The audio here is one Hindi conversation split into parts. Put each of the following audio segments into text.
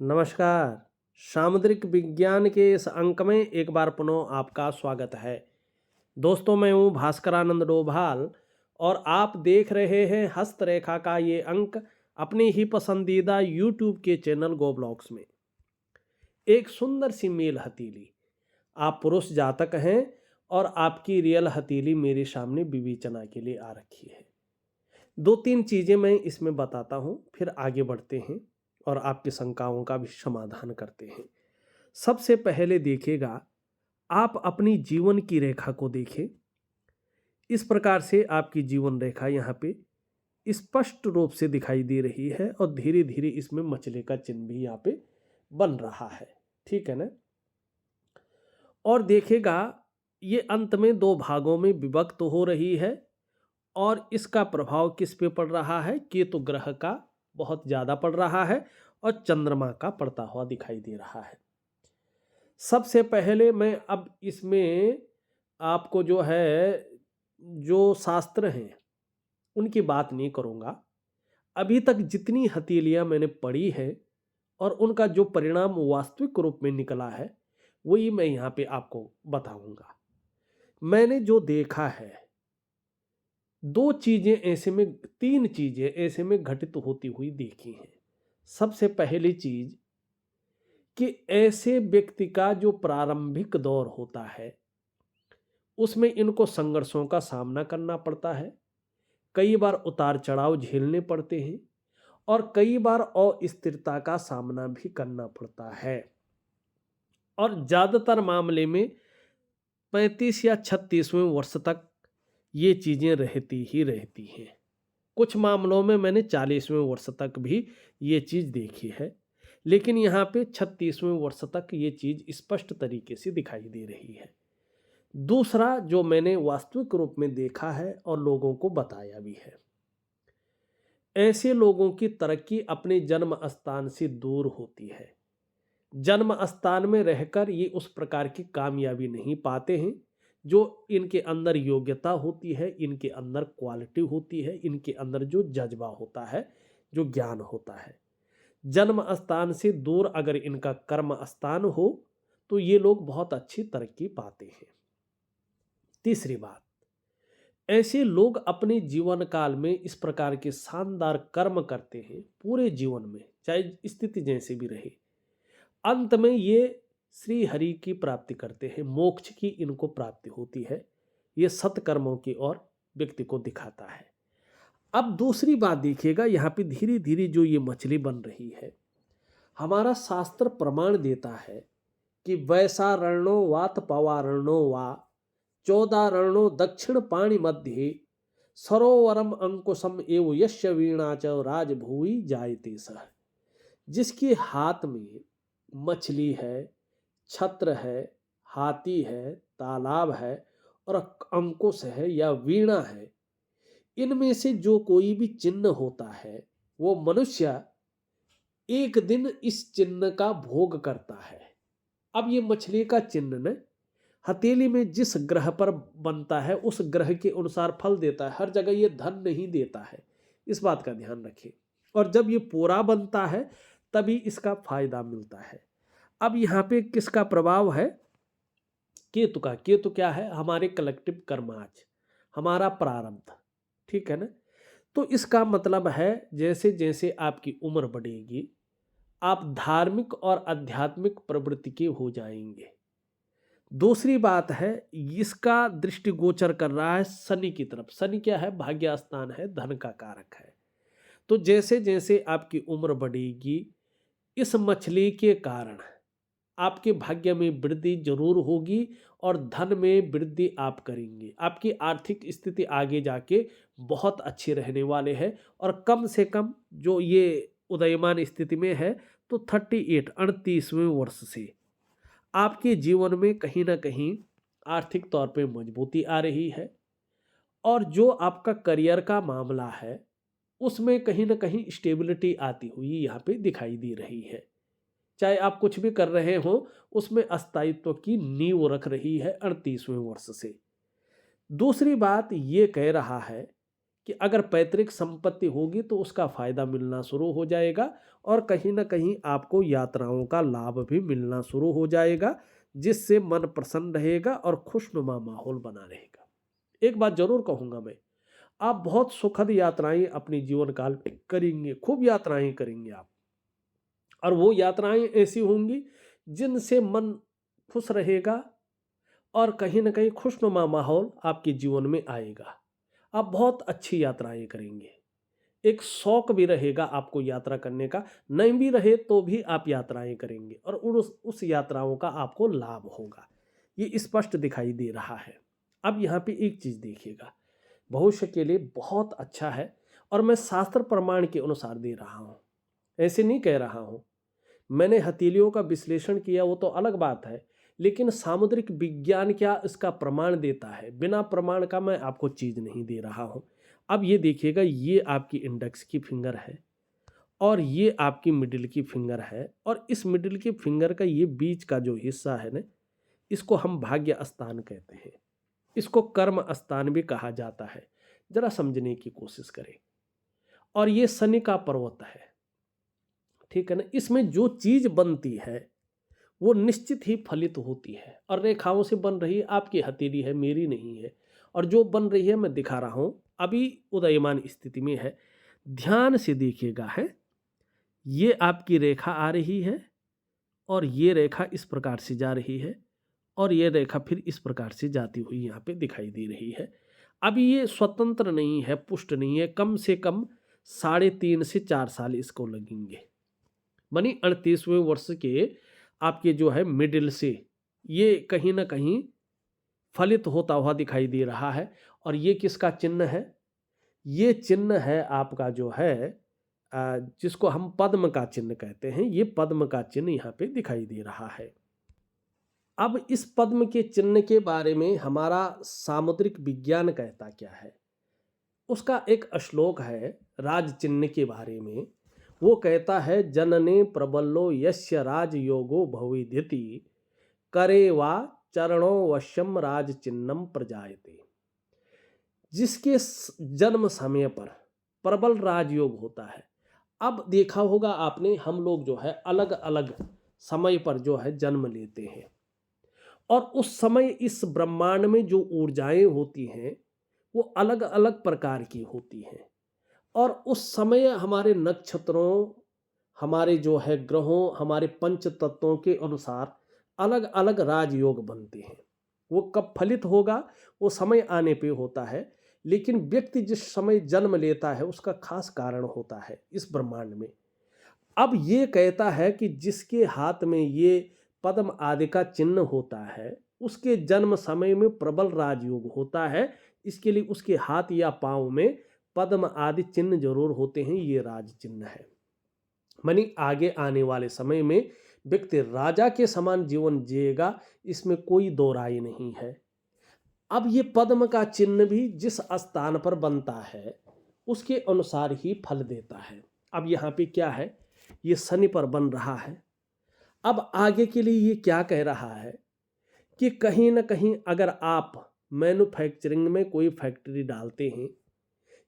नमस्कार। सामुद्रिक विज्ञान के इस अंक में एक बार पुनः आपका स्वागत है। दोस्तों, मैं हूँ भास्करानंद डोभाल और आप देख रहे हैं हस्तरेखा का ये अंक अपनी ही पसंदीदा यूट्यूब के चैनल गो ब्लॉग्स में। एक सुंदर सी मेल हथेली। आप पुरुष जातक हैं और आपकी रियल हथेली मेरे सामने विवेचना के लिए आ रखी है। दो तीन चीज़ें मैं इसमें बताता हूँ, फिर आगे बढ़ते हैं और आपकी शंकाओं का भी समाधान करते हैं। सबसे पहले देखिएगा, आप अपनी जीवन की रेखा को देखें। इस प्रकार से आपकी जीवन रेखा यहाँ पे स्पष्ट रूप से दिखाई दे रही है और धीरे धीरे इसमें मछली का चिन्ह भी यहाँ पे बन रहा है। ठीक है ना। और देखिएगा, ये अंत में दो भागों में विभक्त हो रही है और इसका प्रभाव किस पे पड़ रहा है? केतु ग्रह का बहुत ज़्यादा पड़ रहा है और चंद्रमा का पड़ता हुआ दिखाई दे रहा है। सबसे पहले मैं अब इसमें आपको जो शास्त्र हैं उनकी बात नहीं करूँगा। अभी तक जितनी हथेलियाँ मैंने पढ़ी है और उनका जो परिणाम वास्तविक रूप में निकला है वही मैं यहाँ पे आपको बताऊँगा। मैंने जो देखा है, तीन चीज़ें ऐसे में घटित होती हुई देखी हैं। सबसे पहली चीज़ कि ऐसे व्यक्ति का जो प्रारंभिक दौर होता है उसमें इनको संघर्षों का सामना करना पड़ता है, कई बार उतार चढ़ाव झेलने पड़ते हैं और कई बार अस्थिरता का सामना भी करना पड़ता है। और ज़्यादातर मामले में 35 या 36वें वर्ष तक ये चीज़ें रहती ही रहती हैं। कुछ मामलों में मैंने 40वें वर्ष तक भी ये चीज़ देखी है, लेकिन यहाँ पे 36वें वर्ष तक ये चीज़ स्पष्ट तरीके से दिखाई दे रही है। दूसरा जो मैंने वास्तविक रूप में देखा है और लोगों को बताया भी है, ऐसे लोगों की तरक्की अपने जन्म स्थान से दूर होती है। जन्म स्थान में रहकर ये उस प्रकार की कामयाबी नहीं पाते हैं जो इनके अंदर योग्यता होती है, इनके अंदर क्वालिटी होती है, इनके अंदर जो जज्बा होता है, जो ज्ञान होता है। जन्म स्थान से दूर अगर इनका कर्म स्थान हो तो ये लोग बहुत अच्छी तरक्की पाते हैं। तीसरी बात, ऐसे लोग अपने जीवन काल में इस प्रकार के शानदार कर्म करते हैं पूरे जीवन में, चाहे स्थिति जैसे भी रहे, अंत में ये श्री हरि की प्राप्ति करते हैं, मोक्ष की इनको प्राप्ति होती है। ये सत्कर्मों की ओर व्यक्ति को दिखाता है। अब दूसरी बात देखिएगा, यहाँ पे धीरे धीरे जो ये मछली बन रही है, हमारा शास्त्र प्रमाण देता है कि वैशारण्यो वात पवारण्यो वा 14 रणो दक्षिण पाणी मध्य सरोवरम अंकुशम एव यस्य वीणा च राजभुवि जायते सह। जिसके हाथ में मछली है, छत्र है, हाथी है, तालाब है और अंकुश है या वीणा है, इनमें से जो कोई भी चिन्ह होता है वो मनुष्य एक दिन इस चिन्ह का भोग करता है। अब ये मछली का चिन्ह न हथेली में जिस ग्रह पर बनता है उस ग्रह के अनुसार फल देता है। हर जगह ये धन नहीं देता है, इस बात का ध्यान रखें। और जब ये पूरा बनता है तभी इसका फायदा मिलता है। अब यहाँ पे किसका प्रभाव है? केतु का। केतु क्या है? हमारे कलेक्टिव कर्माज, हमारा प्रारब्ध। ठीक है ना। तो इसका मतलब है जैसे जैसे आपकी उम्र बढ़ेगी आप धार्मिक और आध्यात्मिक प्रवृत्ति के हो जाएंगे। दूसरी बात है, इसका दृष्टिगोचर कर रहा है शनि की तरफ। शनि क्या है? भाग्य स्थान है, धन का कारक है। तो जैसे जैसे आपकी उम्र बढ़ेगी इस मछली के कारण आपके भाग्य में वृद्धि जरूर होगी और धन में वृद्धि आप करेंगे। आपकी आर्थिक स्थिति आगे जाके बहुत अच्छी रहने वाले है। और कम से कम जो ये उदयमान स्थिति में है तो 38वें वर्ष से आपके जीवन में कहीं ना कहीं आर्थिक तौर पे मजबूती आ रही है। और जो आपका करियर का मामला है उसमें कहीं ना कहीं स्टेबिलिटी आती हुई यहाँ पे दिखाई दे रही है। चाहे आप कुछ भी कर रहे हो उसमें अस्थायित्व की नींव रख रही है 38वें वर्ष से। दूसरी बात ये कह रहा है कि अगर पैतृक संपत्ति होगी तो उसका फायदा मिलना शुरू हो जाएगा और कहीं ना कहीं आपको यात्राओं का लाभ भी मिलना शुरू हो जाएगा, जिससे मन प्रसन्न रहेगा और खुशनुमा माहौल बना रहेगा। एक बात जरूर कहूंगा मैं, आप बहुत सुखद यात्राएं अपने जीवन काल में करेंगे, खूब यात्राएं करेंगे आप, और वो यात्राएं ऐसी होंगी जिनसे मन खुश रहेगा और कहीं ना कहीं खुशनुमा माहौल आपके जीवन में आएगा। आप बहुत अच्छी यात्राएं करेंगे, एक शौक भी रहेगा आपको यात्रा करने का, नहीं भी रहे तो भी आप यात्राएं करेंगे और उस यात्राओं का आपको लाभ होगा, ये स्पष्ट दिखाई दे रहा है। अब यहाँ पे एक चीज़ देखिएगा, भविष्य के लिए बहुत अच्छा है और मैं शास्त्र प्रमाण के अनुसार दे रहा हूँ, ऐसे नहीं कह रहा हूँ। मैंने हथेलियों का विश्लेषण किया वो तो अलग बात है, लेकिन सामुद्रिक विज्ञान क्या इसका प्रमाण देता है, बिना प्रमाण का मैं आपको चीज़ नहीं दे रहा हूँ। अब ये देखिएगा, ये आपकी इंडेक्स की फिंगर है और ये आपकी मिडिल की फिंगर है, और इस मिडिल की फिंगर का ये बीच का जो हिस्सा है ना, इसको हम भाग्य स्थान कहते हैं, इसको कर्म स्थान भी कहा जाता है। जरा समझने की कोशिश करें। और ये शनि का पर्वत है, ठीक है ना। इसमें जो चीज बनती है वो निश्चित ही फलित होती है, और रेखाओं से बन रही आपकी हथेली है, मेरी नहीं है। और जो बन रही है मैं दिखा रहा हूं, अभी उदयमान स्थिति में है, ध्यान से देखिएगा। है ये आपकी रेखा आ रही है और ये रेखा इस प्रकार से जा रही है और ये रेखा फिर इस प्रकार से जाती हुई यहाँ पे दिखाई दे रही है। अभी ये स्वतंत्र नहीं है, पुष्ट नहीं है, कम से कम 3.5 से 4 साल इसको लगेंगे। मानी 38वें वर्ष के आपके जो है मिडिल से ये कहीं ना कहीं फलित होता हुआ दिखाई दे रहा है। और ये किसका चिन्ह है? ये चिन्ह है आपका जो है जिसको हम पद्म का चिन्ह कहते हैं, ये पद्म का चिन्ह यहाँ पे दिखाई दे रहा है। अब इस पद्म के चिन्ह के बारे में हमारा सामुद्रिक विज्ञान कहता क्या है, उसका एक श्लोक है राज चिन्ह के बारे में। वो कहता है, जनने प्रबलो यस्य राज योगो भविध्यति करे वा चरणो वश्यम राज चिन्हम प्रजायते। जिसके जन्म समय पर प्रबल राजयोग होता है। अब देखा होगा आपने, हम लोग जो है अलग अलग समय पर जो है जन्म लेते हैं, और उस समय इस ब्रह्मांड में जो ऊर्जाएं होती हैं वो अलग अलग प्रकार की होती हैं, और उस समय हमारे नक्षत्रों, हमारे जो है ग्रहों, हमारे पंच तत्वों के अनुसार अलग अलग राजयोग बनते हैं। वो कब फलित होगा वो समय आने पे होता है, लेकिन व्यक्ति जिस समय जन्म लेता है उसका खास कारण होता है इस ब्रह्मांड में। अब ये कहता है कि जिसके हाथ में ये पद्म आदि का चिन्ह होता है उसके जन्म समय में प्रबल राजयोग होता है, इसके लिए उसके हाथ या पांव में पद्म आदि चिन्ह जरूर होते हैं, ये राज चिन्ह है। मानी आगे आने वाले समय में व्यक्ति राजा के समान जीवन जिएगा, इसमें कोई दो राय नहीं है। अब ये पद्म का चिन्ह भी जिस स्थान पर बनता है उसके अनुसार ही फल देता है। अब यहाँ पे क्या है, ये शनि पर बन रहा है। अब आगे के लिए ये क्या कह रहा है कि कहीं ना कहीं अगर आप मैन्युफैक्चरिंग में कोई फैक्ट्री डालते हैं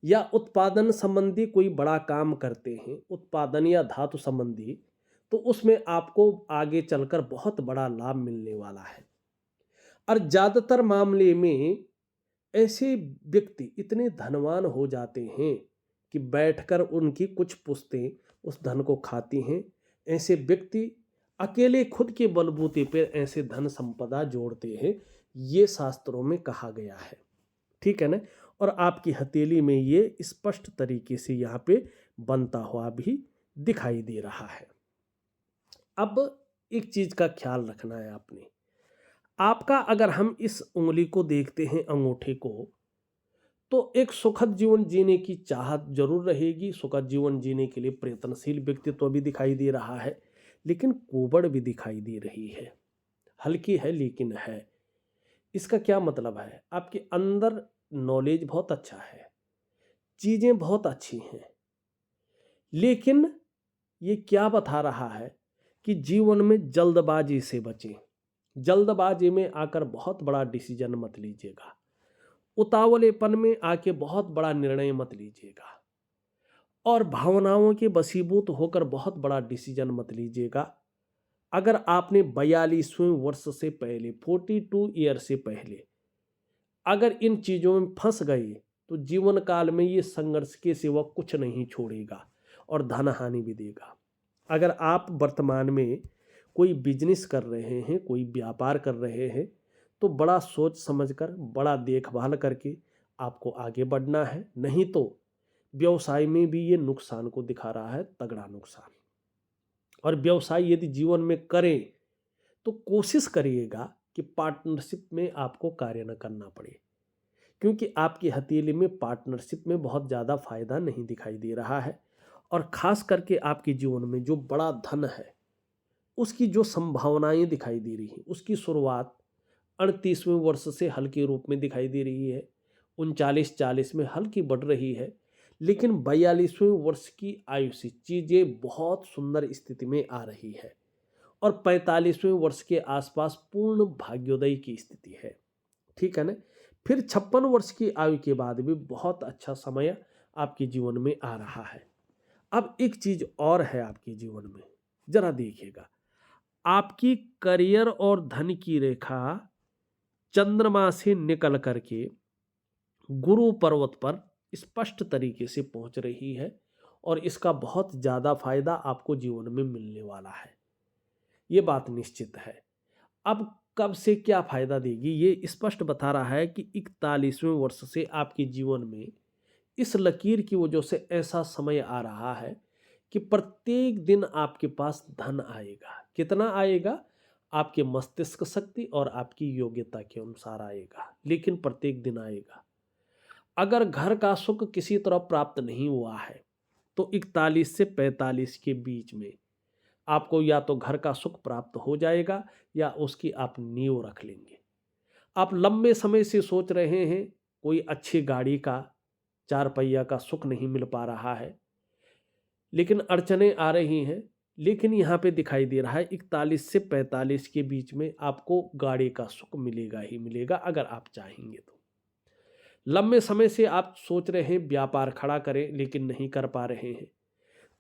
या उत्पादन संबंधी कोई बड़ा काम करते हैं, उत्पादन या धातु संबंधी, तो उसमें आपको आगे चलकर बहुत बड़ा लाभ मिलने वाला है। और ज़्यादातर मामले में ऐसे व्यक्ति इतने धनवान हो जाते हैं कि बैठकर उनकी कुछ पुश्तें उस धन को खाती हैं। ऐसे व्यक्ति अकेले खुद के बलबूते पर ऐसे धन संपदा जोड़ते हैं, ये शास्त्रों में कहा गया है, ठीक है ना। और आपकी हथेली में ये स्पष्ट तरीके से यहाँ पे बनता हुआ भी दिखाई दे रहा है। अब एक चीज का ख्याल रखना है आपने, आपका अगर हम इस उंगली को देखते हैं, अंगूठे को, तो एक सुखद जीवन जीने की चाहत जरूर रहेगी, सुखद जीवन जीने के लिए प्रयत्नशील व्यक्तित्व भी दिखाई दे रहा है, लेकिन कुबड़ भी दिखाई दे रही है, हल्की है लेकिन है। इसका क्या मतलब है, आपके अंदर नॉलेज बहुत अच्छा है, चीजें बहुत अच्छी हैं, लेकिन ये क्या बता रहा है कि जीवन में जल्दबाजी से बचें। जल्दबाजी में आकर बहुत बड़ा डिसीजन मत लीजिएगा। उतावलेपन में आके बहुत बड़ा निर्णय मत लीजिएगा और भावनाओं के वशीभूत होकर बहुत बड़ा डिसीजन मत लीजिएगा। अगर आपने 42वें वर्ष से पहले 42 ईयर से पहले अगर इन चीज़ों में फंस गए तो जीवन काल में ये संघर्ष के सिवा कुछ नहीं छोड़ेगा और धन हानि भी देगा। अगर आप वर्तमान में कोई बिजनेस कर रहे हैं, कोई व्यापार कर रहे हैं, तो बड़ा सोच समझकर, बड़ा देखभाल करके आपको आगे बढ़ना है। नहीं तो व्यवसाय में भी ये नुकसान को दिखा रहा है, तगड़ा नुकसान। और व्यवसाय यदि जीवन में करें तो कोशिश करिएगा कि पार्टनरशिप में आपको कार्य न करना पड़े, क्योंकि आपकी हथेली में पार्टनरशिप में बहुत ज़्यादा फायदा नहीं दिखाई दे रहा है। और ख़ास करके आपके जीवन में जो बड़ा धन है उसकी जो संभावनाएं दिखाई दे रही हैं, उसकी शुरुआत 38वें वर्ष से हल्के रूप में दिखाई दे रही है, 39-40 में हल्की बढ़ रही है, लेकिन 42वें वर्ष की आयु से चीज़ें बहुत सुंदर स्थिति में आ रही है और 45वें वर्ष के आसपास पूर्ण भाग्योदय की स्थिति है। ठीक है ना। फिर 56 वर्ष की आयु के बाद भी बहुत अच्छा समय आपके जीवन में आ रहा है। अब एक चीज और है आपके जीवन में, जरा देखिएगा, आपकी करियर और धन की रेखा चंद्रमा से निकल करके गुरु पर्वत पर स्पष्ट तरीके से पहुंच रही है और इसका बहुत ज्यादा फायदा आपको जीवन में मिलने वाला है, ये बात निश्चित है। अब कब से क्या फायदा देगी ये स्पष्ट बता रहा है कि 41वें वर्ष से आपके जीवन में इस लकीर की वजह से ऐसा समय आ रहा है कि प्रत्येक दिन आपके पास धन आएगा। कितना आएगा? आपके मस्तिष्क शक्ति और आपकी योग्यता के अनुसार आएगा, लेकिन प्रत्येक दिन आएगा। अगर घर का सुख किसी तरह प्राप्त नहीं हुआ है तो 41 से 45 के बीच में आपको या तो घर का सुख प्राप्त हो जाएगा या उसकी आप नींव रख लेंगे। आप लंबे समय से सोच रहे हैं कोई अच्छी गाड़ी का, 4 पहिया का सुख नहीं मिल पा रहा है, लेकिन अड़चने आ रही हैं, लेकिन यहाँ पे दिखाई दे रहा है 41 से 45 के बीच में आपको गाड़ी का सुख मिलेगा ही मिलेगा, अगर आप चाहेंगे तो। लंबे समय से आप सोच रहे हैं व्यापार खड़ा करें लेकिन नहीं कर पा रहे हैं,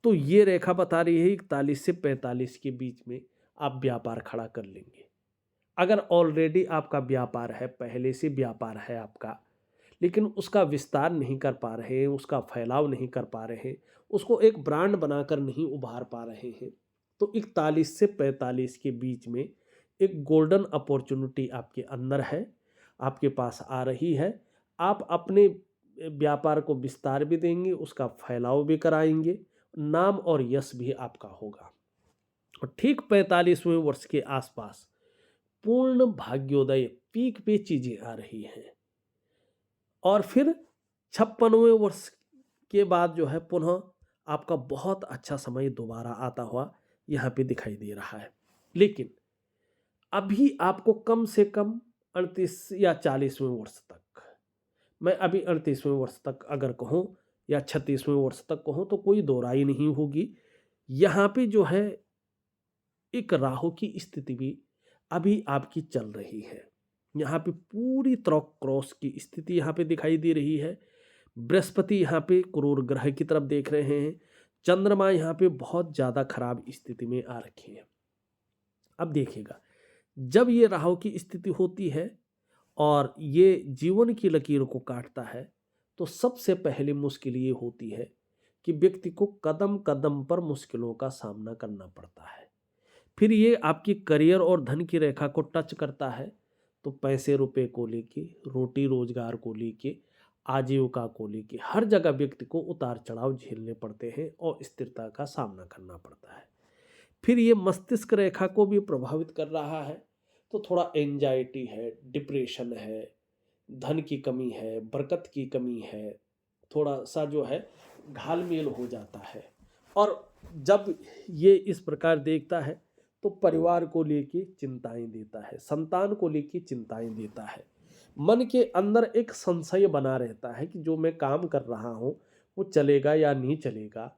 तो ये रेखा बता रही है 41 से 45 के बीच में आप व्यापार खड़ा कर लेंगे। अगर ऑलरेडी आपका व्यापार है, पहले से व्यापार है आपका, लेकिन उसका विस्तार नहीं कर पा रहे हैं, उसका फैलाव नहीं कर पा रहे हैं, उसको एक ब्रांड बनाकर नहीं उभार पा रहे हैं, तो 41 से 45 के बीच में एक गोल्डन अपॉर्चुनिटी आपके अंदर है, आपके पास आ रही है। आप अपने व्यापार को विस्तार भी देंगे, उसका फैलाव भी कराएंगे, नाम और यश भी आपका होगा। और ठीक 45वें वर्ष के आसपास पूर्ण भाग्योदय पीक पे चीजें आ रही हैं और फिर 56वें वर्ष के बाद जो है पुनः आपका बहुत अच्छा समय दोबारा आता हुआ यहाँ पे दिखाई दे रहा है। लेकिन अभी आपको कम से कम 38 या 40वें वर्ष तक, मैं अभी 38वें वर्ष तक अगर कहूँ या 36वें वर्ष तक कहूँ तो कोई दो राय नहीं होगी। यहाँ पे जो है एक राहु की स्थिति भी अभी आपकी चल रही है। यहाँ पे पूरी तरह क्रॉस की स्थिति यहाँ पे दिखाई दे रही है। बृहस्पति यहाँ पे क्रूर ग्रह की तरफ देख रहे हैं। चंद्रमा यहाँ पे बहुत ज़्यादा खराब स्थिति में आ रखे हैं। अब देखिएगा, जब ये राहु की स्थिति होती है और ये जीवन की लकीरों को काटता है तो सबसे पहले मुश्किल ये होती है कि व्यक्ति को कदम कदम पर मुश्किलों का सामना करना पड़ता है। फिर ये आपकी करियर और धन की रेखा को टच करता है तो पैसे रुपए को लेके, रोटी रोजगार को लेके, आजीविका को लेके हर जगह व्यक्ति को उतार चढ़ाव झेलने पड़ते हैं और स्थिरता का सामना करना पड़ता है। फिर ये मस्तिष्क रेखा को भी प्रभावित कर रहा है तो थोड़ा एंजाइटी है, डिप्रेशन है, धन की कमी है, बरकत की कमी है, थोड़ा सा जो है घालमेल हो जाता है। और जब ये इस प्रकार देखता है तो परिवार को लेके चिंताएं देता है, संतान को लेके चिंताएं देता है। मन के अंदर एक संशय बना रहता है कि जो मैं काम कर रहा हूँ वो चलेगा या नहीं चलेगा,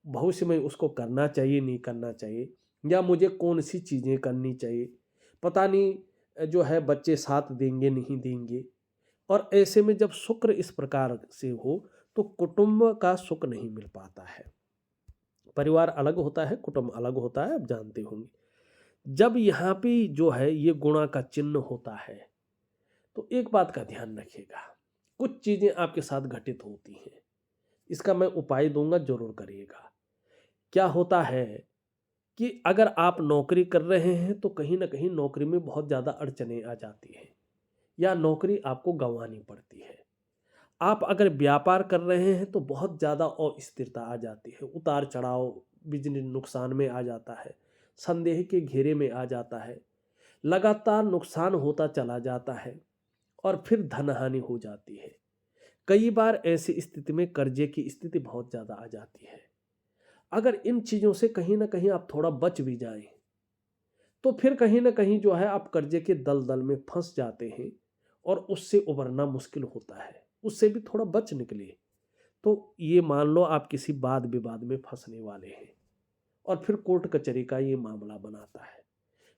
भविष्य में उसको करना चाहिए नहीं करना चाहिए, या मुझे कौन सी चीज़ें करनी चाहिए, पता नहीं जो है बच्चे साथ देंगे नहीं देंगे। और ऐसे में जब शुक्र इस प्रकार से हो तो कुटुंब का सुख नहीं मिल पाता है। परिवार अलग होता है, कुटुंब अलग होता है, आप जानते होंगे। जब यहाँ पे जो है ये गुणा का चिन्ह होता है तो एक बात का ध्यान रखिएगा, कुछ चीजें आपके साथ घटित होती हैं, इसका मैं उपाय दूंगा, जरूर करिएगा। क्या होता है कि अगर आप नौकरी कर रहे हैं तो कहीं ना कहीं नौकरी में बहुत ज़्यादा अड़चने आ जाती हैं या नौकरी आपको गंवानी पड़ती है। आप अगर व्यापार कर रहे हैं तो बहुत ज़्यादा अस्थिरता आ जाती है, उतार चढ़ाव, बिजनेस नुकसान में आ जाता है, संदेह के घेरे में आ जाता है, लगातार नुकसान होता चला जाता है और फिर धन हानि हो जाती है। कई बार ऐसी स्थिति में कर्जे की स्थिति बहुत ज़्यादा आ जाती है। अगर इन चीज़ों से कहीं ना कहीं आप थोड़ा बच भी जाएं तो फिर कहीं ना कहीं जो है आप कर्जे के दलदल में फंस जाते हैं और उससे उबरना मुश्किल होता है। उससे भी थोड़ा बच निकले तो ये मान लो आप किसी वाद विवाद में फंसने वाले हैं और फिर कोर्ट कचहरी का ये मामला बनाता है,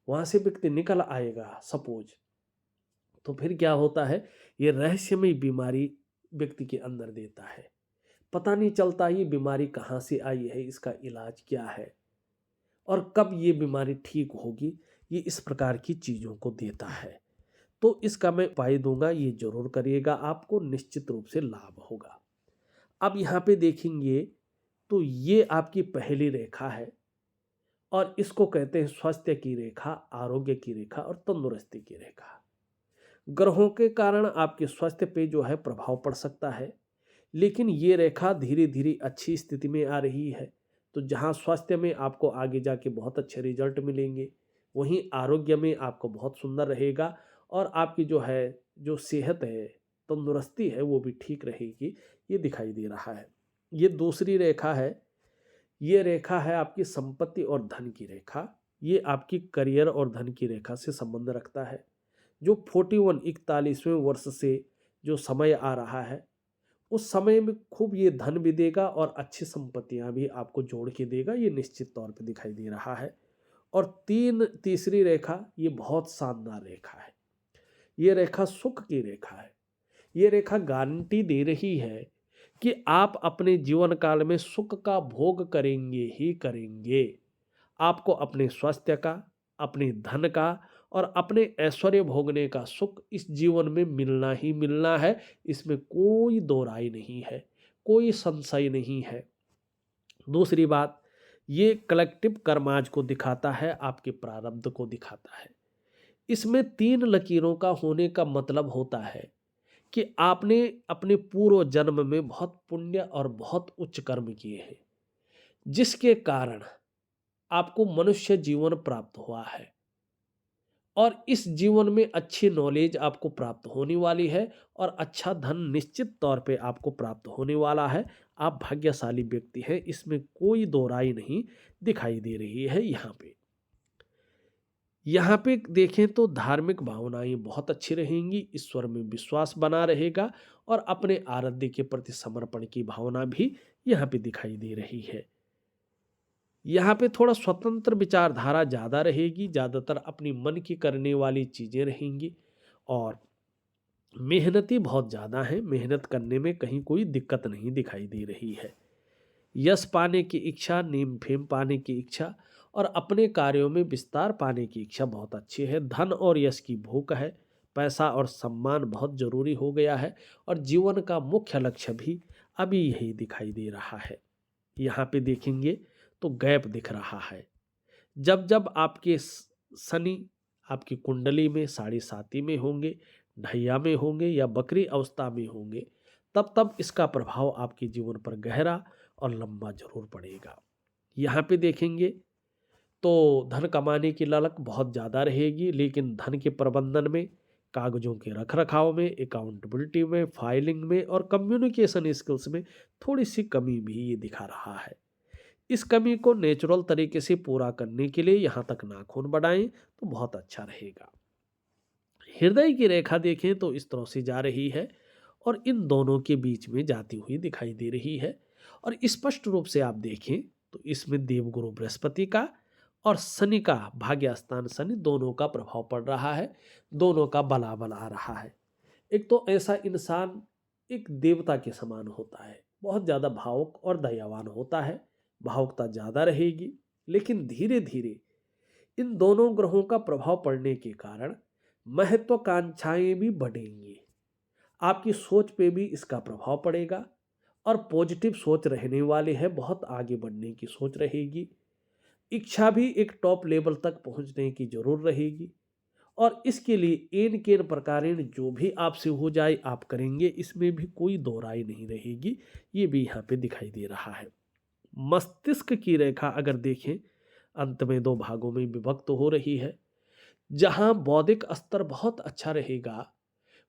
वहां से व्यक्ति निकल आएगा सपोज, तो फिर क्या होता है, ये रहस्यमय बीमारी व्यक्ति के अंदर देता है। पता नहीं चलता ये बीमारी कहाँ से आई है, इसका इलाज क्या है और कब ये बीमारी ठीक होगी, ये इस प्रकार की चीज़ों को देता है। तो इसका मैं उपाय दूंगा, ये जरूर करिएगा, आपको निश्चित रूप से लाभ होगा। अब यहाँ पे देखेंगे तो ये आपकी पहली रेखा है और इसको कहते हैं स्वास्थ्य की रेखा, आरोग्य की रेखा और तंदुरुस्ती की रेखा। ग्रहों के कारण आपके स्वास्थ्य पे जो है प्रभाव पड़ सकता है, लेकिन ये रेखा धीरे धीरे अच्छी स्थिति में आ रही है। तो जहाँ स्वास्थ्य में आपको आगे जाके बहुत अच्छे रिजल्ट मिलेंगे, वहीं आरोग्य में आपको बहुत सुंदर रहेगा और आपकी जो है जो सेहत है, तंदुरुस्ती है, वो भी ठीक रहेगी, ये दिखाई दे रहा है। ये दूसरी रेखा है, ये रेखा है आपकी संपत्ति और धन की रेखा। ये आपकी करियर और धन की रेखा से संबंध रखता है। जो 41 वर्ष से जो समय आ रहा है, उस समय में खूब ये धन भी देगा और अच्छी संपत्तियां भी आपको जोड़ के देगा, ये निश्चित तौर पे दिखाई दे रहा है। और तीसरी रेखा, ये बहुत शानदार रेखा है, ये रेखा सुख की रेखा है। ये रेखा गारंटी दे रही है कि आप अपने जीवन काल में सुख का भोग करेंगे ही करेंगे। आपको अपने स्वास्थ्य का, अपने धन का और अपने ऐश्वर्य भोगने का सुख इस जीवन में मिलना ही मिलना है। इसमें कोई दो राय नहीं है, कोई संशय नहीं है। दूसरी बात, ये कलेक्टिव कर्माज को दिखाता है, आपके प्रारब्ध को दिखाता है। इसमें 3 लकीरों का होने का मतलब होता है कि आपने अपने पूर्व जन्म में बहुत पुण्य और बहुत उच्च कर्म किए हैं, जिसके कारण आपको मनुष्य जीवन प्राप्त हुआ है और इस जीवन में अच्छी नॉलेज आपको प्राप्त होने वाली है और अच्छा धन निश्चित तौर पे आपको प्राप्त होने वाला है। आप भाग्यशाली व्यक्ति हैं, इसमें कोई दो राय नहीं दिखाई दे रही है। यहाँ पे देखें तो धार्मिक भावनाएं बहुत अच्छी रहेंगी, ईश्वर में विश्वास बना रहेगा और अपने आराध्य के प्रति समर्पण की भावना भी यहाँ पे दिखाई दे रही है। यहाँ पे थोड़ा स्वतंत्र विचारधारा ज़्यादा रहेगी, ज़्यादातर अपनी मन की करने वाली चीज़ें रहेंगी और मेहनती बहुत ज़्यादा हैं, मेहनत करने में कहीं कोई दिक्कत नहीं दिखाई दे रही है। यश पाने की इच्छा, नेम फेम पाने की इच्छा और अपने कार्यों में विस्तार पाने की इच्छा बहुत अच्छी है। धन और यश की भूख है, पैसा और सम्मान बहुत जरूरी हो गया है और जीवन का मुख्य लक्ष्य भी अभी यही दिखाई दे रहा है। यहाँ पे देखेंगे तो गैप दिख रहा है। जब जब आपके शनि आपकी कुंडली में साढ़े साती में होंगे, ढैया में होंगे या बकरी अवस्था में होंगे, तब तब इसका प्रभाव आपके जीवन पर गहरा और लंबा जरूर पड़ेगा। यहाँ पे देखेंगे तो धन कमाने की ललक बहुत ज़्यादा रहेगी, लेकिन धन के प्रबंधन में, कागजों के रख रखाव में, अकाउंटेबिलिटी में, फाइलिंग में और कम्युनिकेशन स्किल्स में थोड़ी सी कमी भी ये दिखा रहा है। इस कमी को नेचुरल तरीके से पूरा करने के लिए यहाँ तक नाखून बढ़ाएं तो बहुत अच्छा रहेगा। हृदय की रेखा देखें तो इस तरह से जा रही है और इन दोनों के बीच में जाती हुई दिखाई दे रही है और स्पष्ट रूप से आप देखें तो इसमें देवगुरु बृहस्पति का और शनि का, भाग्य स्थान शनि, दोनों का प्रभाव पड़ रहा है, दोनों का बलाबल आ रहा है। एक तो ऐसा इंसान एक देवता के समान होता है, बहुत ज़्यादा भावुक और दयावान होता है, भावुकता ज़्यादा रहेगी। लेकिन धीरे धीरे इन दोनों ग्रहों का प्रभाव पड़ने के कारण महत्वाकांक्षाएं भी बढ़ेंगी, आपकी सोच पे भी इसका प्रभाव पड़ेगा। और पॉजिटिव सोच रहने वाले हैं, बहुत आगे बढ़ने की सोच रहेगी, इच्छा भी एक टॉप लेवल तक पहुंचने की जरूर रहेगी। और इसके लिए एन केन प्रकारेण जो भी आपसे हो जाए आप करेंगे, इसमें भी कोई दो राय नहीं रहेगी। ये भी यहाँ पे दिखाई दे रहा है। मस्तिष्क की रेखा अगर देखें, अंत में दो भागों में विभक्त हो रही है। जहां बौद्धिक स्तर बहुत अच्छा रहेगा,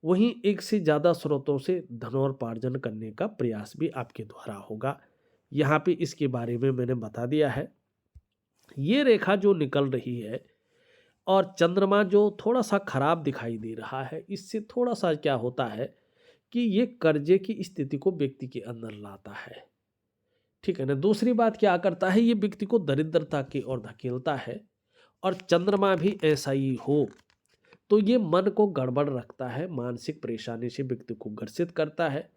वहीं एक से ज़्यादा स्रोतों से धनोपार्जन करने का प्रयास भी आपके द्वारा होगा। यहाँ पे इसके बारे में मैंने बता दिया है। ये रेखा जो निकल रही है और चंद्रमा जो थोड़ा सा खराब दिखाई दे रहा है, इससे थोड़ा सा क्या होता है कि ये कर्जे की स्थिति को व्यक्ति के अंदर लाता है, ठीक है ना। दूसरी बात क्या करता है, ये व्यक्ति को दरिद्रता की ओर धकेलता है। और चंद्रमा भी ऐसा ही हो तो ये मन को गड़बड़ रखता है, मानसिक परेशानी से व्यक्ति को ग्रसित करता है।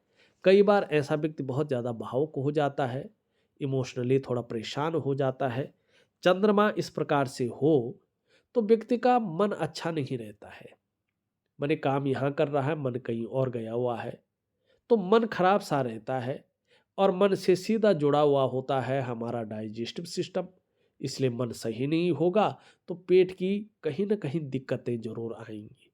कई बार ऐसा व्यक्ति बहुत ज़्यादा भावुक हो जाता है, इमोशनली थोड़ा परेशान हो जाता है। चंद्रमा इस प्रकार से हो तो व्यक्ति का मन अच्छा नहीं रहता है, मैंने काम यहाँ कर रहा है, मन कहीं और गया हुआ है, तो मन खराब सा रहता है। और मन से सीधा जुड़ा हुआ होता है हमारा डाइजेस्टिव सिस्टम, इसलिए मन सही नहीं होगा तो पेट की कहीं ना कहीं दिक्कतें जरूर आएंगी।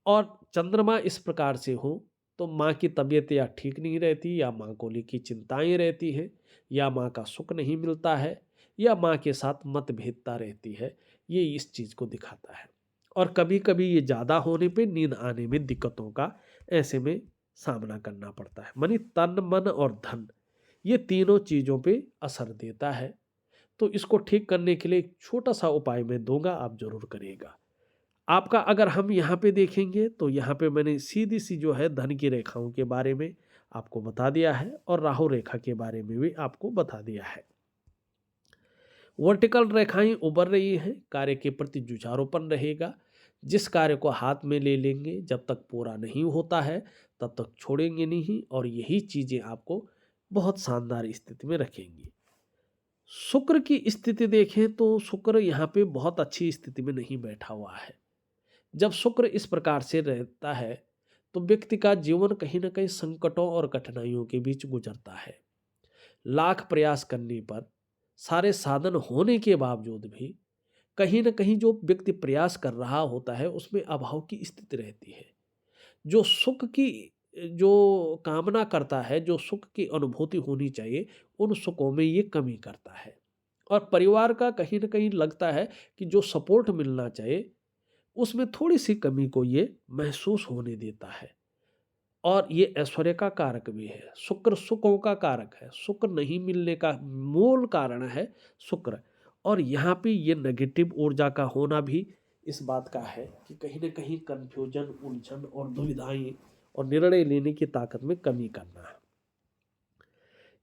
और चंद्रमा इस प्रकार से हो तो माँ की तबीयत या ठीक नहीं रहती, या माँ को लेकर चिंताएं रहती हैं, या माँ का सुख नहीं मिलता है, या माँ के साथ मतभेदता रहती है। ये इस चीज़ को दिखाता है। और कभी कभी ये ज़्यादा होने पे नींद आने में दिक्कतों का ऐसे में सामना करना पड़ता है। मानी तन मन और धन, ये तीनों चीज़ों पे असर देता है। तो इसको ठीक करने के लिए एक छोटा सा उपाय मैं दूंगा, आप जरूर करिएगा। आपका अगर हम यहाँ पे देखेंगे तो यहाँ पे मैंने सीधी सी जो है धन की रेखाओं के बारे में आपको बता दिया है, और राहु रेखा के बारे में भी आपको बता दिया है। वर्टिकल रेखाएं उभर रही हैं, कार्य के प्रति जुझारूपन रहेगा। जिस कार्य को हाथ में ले लेंगे, जब तक पूरा नहीं होता है तब तक छोड़ेंगे नहीं, और यही चीज़ें आपको बहुत शानदार स्थिति में रखेंगी। शुक्र की स्थिति देखें तो शुक्र यहाँ पे बहुत अच्छी स्थिति में नहीं बैठा हुआ है। जब शुक्र इस प्रकार से रहता है तो व्यक्ति का जीवन कहीं ना कहीं संकटों और कठिनाइयों के बीच गुजरता है। लाख प्रयास करने पर, सारे साधन होने के बावजूद भी कहीं ना कहीं जो व्यक्ति प्रयास कर रहा होता है उसमें अभाव की स्थिति रहती है। जो सुख की जो कामना करता है, जो सुख की अनुभूति होनी चाहिए, उन सुखों में ये कमी करता है। और परिवार का कहीं ना कहीं लगता है कि जो सपोर्ट मिलना चाहिए उसमें थोड़ी सी कमी को ये महसूस होने देता है। और ये ऐश्वर्य का कारक भी है। शुक्र सुखों का कारक है, शुक्र नहीं मिलने का मूल कारण है शुक्र। और यहाँ पे ये नेगेटिव ऊर्जा का होना भी इस बात का है कि कहीं ना कहीं कंफ्यूजन, उलझन और दुविधाएं और निर्णय लेने की ताकत में कमी करना है।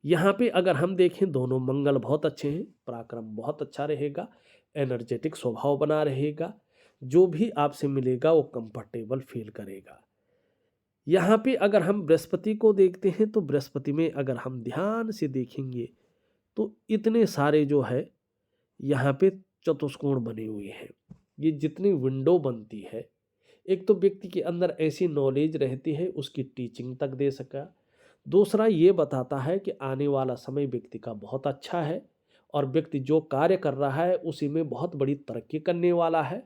यहाँ पे अगर हम देखें, दोनों मंगल बहुत अच्छे हैं, पराक्रम बहुत अच्छा रहेगा, एनर्जेटिक स्वभाव बना रहेगा, जो भी आपसे मिलेगा वो कंफर्टेबल फील करेगा। यहाँ पे अगर हम बृहस्पति को देखते हैं तो बृहस्पति में अगर हम ध्यान से देखेंगे तो इतने सारे जो है यहाँ पे चतुष्कोण बने हुए हैं। ये जितनी विंडो बनती है, एक तो व्यक्ति के अंदर ऐसी नॉलेज रहती है, उसकी टीचिंग तक दे सका। दूसरा ये बताता है कि आने वाला समय व्यक्ति का बहुत अच्छा है, और व्यक्ति जो कार्य कर रहा है उसी में बहुत बड़ी तरक्की करने वाला है।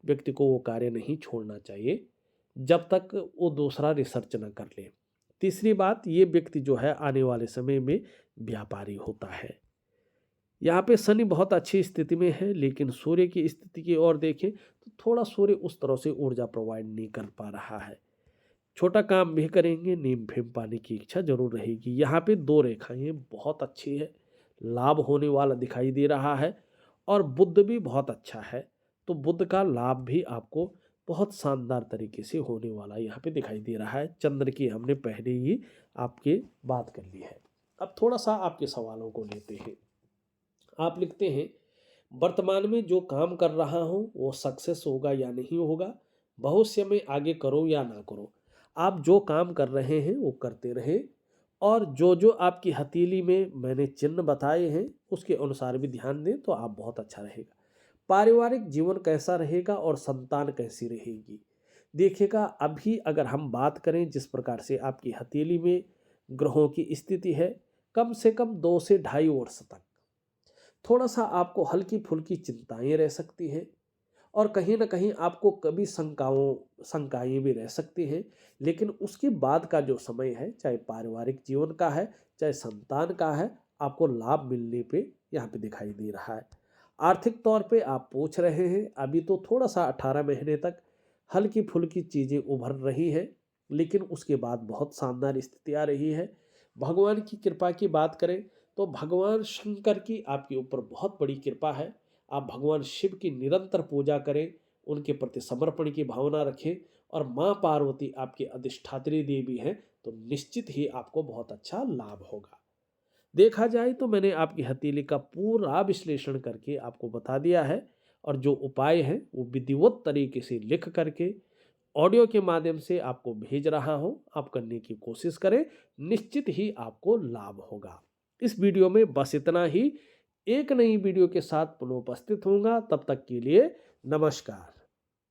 व्यक्ति को वो कार्य नहीं छोड़ना चाहिए जब तक वो दूसरा रिसर्च न कर ले। तीसरी बात, ये व्यक्ति जो है आने वाले समय में व्यापारी होता है। यहाँ पे शनि बहुत अच्छी स्थिति में है, लेकिन सूर्य की स्थिति की ओर देखें तो थोड़ा सूर्य उस तरह से ऊर्जा प्रोवाइड नहीं कर पा रहा है। छोटा काम भी करेंगे, नीम फेम पाने की इच्छा जरूर रहेगी। यहाँ पे दो रेखाएं बहुत अच्छी है, लाभ होने वाला दिखाई दे रहा है। और बुध भी बहुत अच्छा है, तो बुध का लाभ भी आपको बहुत शानदार तरीके से होने वाला यहाँ पे दिखाई दे रहा है। चंद्र की हमने पहले ही आपके बात कर ली है। अब थोड़ा सा आपके सवालों को लेते हैं। आप लिखते हैं, वर्तमान में जो काम कर रहा हूँ वो सक्सेस होगा या नहीं होगा, भविष्य में आगे करो या ना करो। आप जो काम कर रहे हैं वो करते रहें, और जो जो आपकी हथेली में मैंने चिन्ह बताए हैं उसके अनुसार भी ध्यान दें तो आप बहुत अच्छा रहेगा। पारिवारिक जीवन कैसा रहेगा और संतान कैसी रहेगी, देखिएगा अभी अगर हम बात करें जिस प्रकार से आपकी हथेली में ग्रहों की स्थिति है, कम से कम 2 से ढाई वर्ष तक थोड़ा सा आपको हल्की फुल्की चिंताएं रह सकती हैं, और कहीं ना कहीं आपको कभी शंकाएं भी रह सकती हैं। लेकिन उसके बाद का जो समय है, चाहे पारिवारिक जीवन का है चाहे संतान का है, आपको लाभ मिलने पे यहाँ पे दिखाई दे रहा है। आर्थिक तौर पे आप पूछ रहे हैं, अभी तो थोड़ा सा 18 महीने तक हल्की फुल्की चीज़ें उभर रही हैं, लेकिन उसके बाद बहुत शानदार स्थिति आ रही है। भगवान की कृपा की बात करें तो भगवान शंकर की आपके ऊपर बहुत बड़ी कृपा है। आप भगवान शिव की निरंतर पूजा करें, उनके प्रति समर्पण की भावना रखें, और माँ पार्वती आपकी अधिष्ठात्री देवी हैं, तो निश्चित ही आपको बहुत अच्छा लाभ होगा। देखा जाए तो मैंने आपकी हथेली का पूरा विश्लेषण करके आपको बता दिया है, और जो उपाय हैं वो विधिवत तरीके से लिख करके ऑडियो के माध्यम से आपको भेज रहा हूं। आप करने की कोशिश करें, निश्चित ही आपको लाभ होगा। इस वीडियो में बस इतना ही। एक नई वीडियो के साथ पुनः उपस्थित होऊंगा, तब तक के लिए नमस्कार।